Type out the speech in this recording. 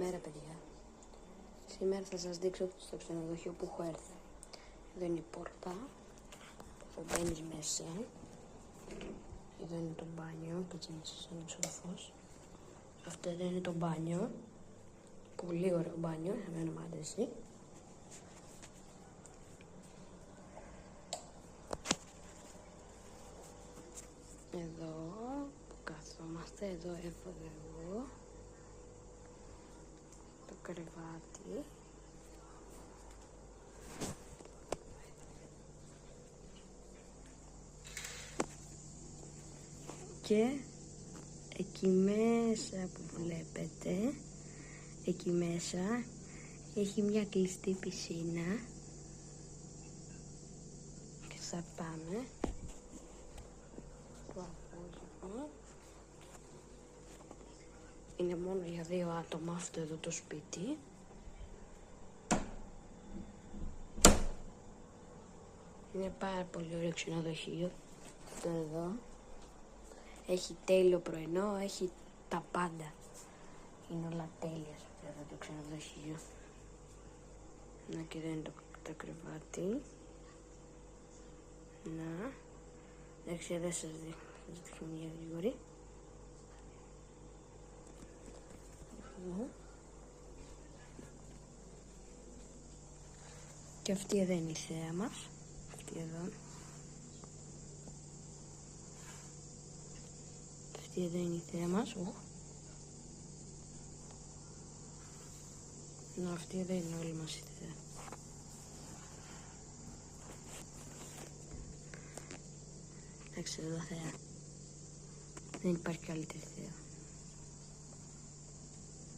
Καλημέρα παιδιά. Σήμερα θα σας δείξω στο ξενοδοχείο που έχω έρθει. Εδώ είναι η πόρτα που μπαίνεις μέσα. Εδώ είναι το μπάνιο, κάτσε να σας ανοίξω το φως. Αυτό εδώ είναι το μπάνιο. Πολύ ωραίο μπάνιο, εμένα μου αρέσει. Εδώ που καθόμαστε, εδώ έφαγα εγώ το κρεβάτι. Και εκεί μέσα που βλέπετε, εκεί μέσα έχει μια κλειστή πισίνα και θα πάμε το απόγευμα. Είναι μόνο για 2 άτομα αυτό εδώ το σπίτι. Είναι πάρα πολύ ωραίο ξενοδοχείο αυτό εδώ. Έχει τέλειο πρωινό, έχει τα πάντα. Είναι όλα τέλεια σε αυτό εδώ το ξενοδοχείο. Να και εδώ είναι το κρεβάτι. Να. Εντάξει, δεν σας δείχνω μια γρήγορη. Και αυτή εδώ είναι η θέα μας. Αυτή εδώ. Αυτή εδώ είναι η θέα μας. Να, αυτή εδώ είναι όλη μας η θέα. Εντάξει, εδώ θέα. Δεν υπάρχει καλύτερη θέα.